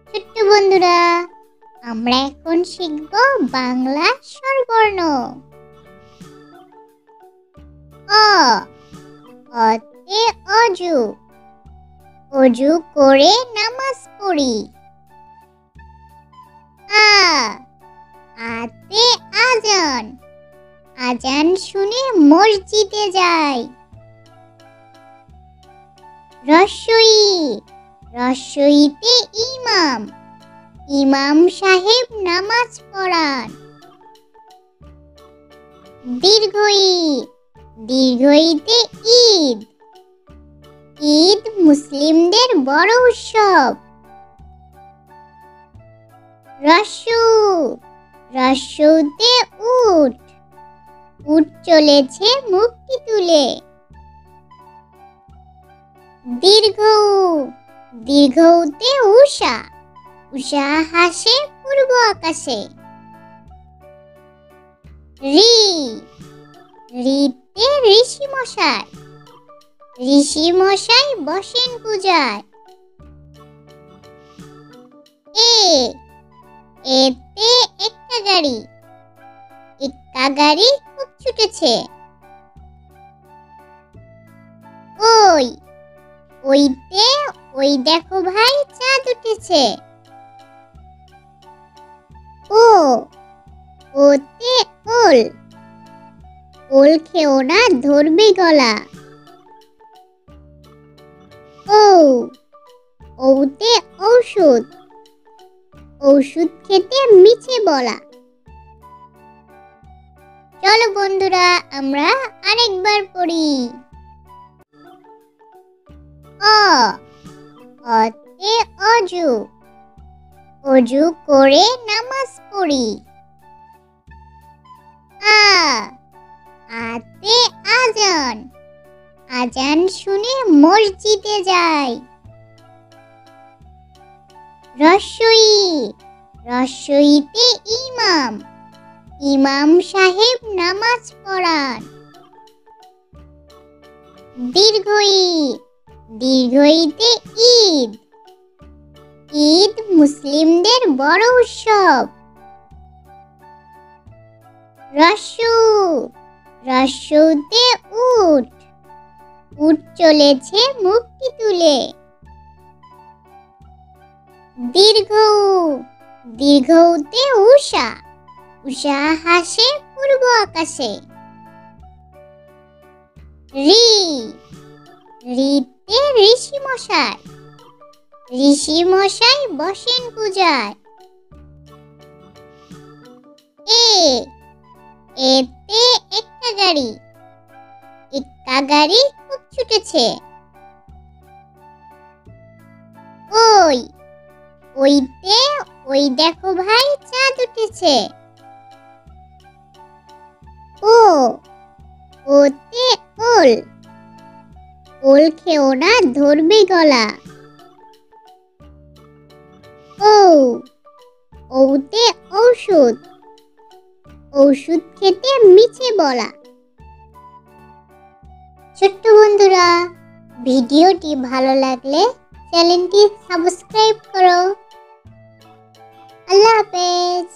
ছোট্ট বন্ধুরা, আমরা এখন শিখব বাংলা স্বরবর্ণ। অ, অতে অজু, অজু করে নামাজ পড়ি। আ, আতে আজান, আজান শুনে মসজিদে যাই। রস্বই, রস্বইতে ইমাম, ইমাম সাহেব নামাজ পড়ান। দীর্ঘই, দীর্ঘইতে ঈদ, ঈদ মুসলিমদের বড় উৎসব। রস্যু, রস্যুতে উট, উট চলেছে মুক্তি তুলে। দীর্ঘ, দীর্ঘতে উষা, উষা হাসে পূর্ব আকাশে। রি, রিতে ঋষি মশাই, ঋষি মশাই বসেন পূজায়। এ, এতে একটা গাড়ি, একটা গাড়ি খুব ছুটেছে। ওই, ওইতে ওই দেখো ভাই চাঁদ উঠেছে। ও, ওতে ওল, ওল খেও না ধরবে গলা। ও, ওতে ঔষধ, ঔষধ খেতে মিছে বলা। চলো বন্ধুরা, আমরা আরেকবার পড়ি। অ, অতে অজু, অজু করে নামাজ পড়ি। আ, আতে আজান, আজান শুনে মসজিদে যাই। রস্বই, রস্বইতে ইমাম, ইমাম সাহেব নামাজ পড়ান। দীর্ঘই, দীর্ঘইতে ঈদ, ঈদ মুসলিমদের বড় উৎসব। রস্যু, রস্যুতে উট, উট চলেছে মুক্তি তুলে। দীর্ঘ, দীর্ঘতে উষা, উষা হাসে পূর্ব আকাশে। রি, রিতে ঋষি মশাই, ঋষি মশাই বসেন পূজায়। এ, এতে একটা গাড়ি, একটা গাড়ি খুব ছুটেছে। ওই, ওইতে ওই দেখো ভাই চাঁদ উঠেছে। ও, ওতে ওল, ওল খেও না ধরবে গলা। ও, ওতে ঔষধ, ঔষধ খেতে মিছে বলা। ছোট্ট বন্ধুরা, ভিডিওটি ভালো লাগলে চ্যানেলটি সাবস্ক্রাইব করো। আল্লাহ হাফেজ।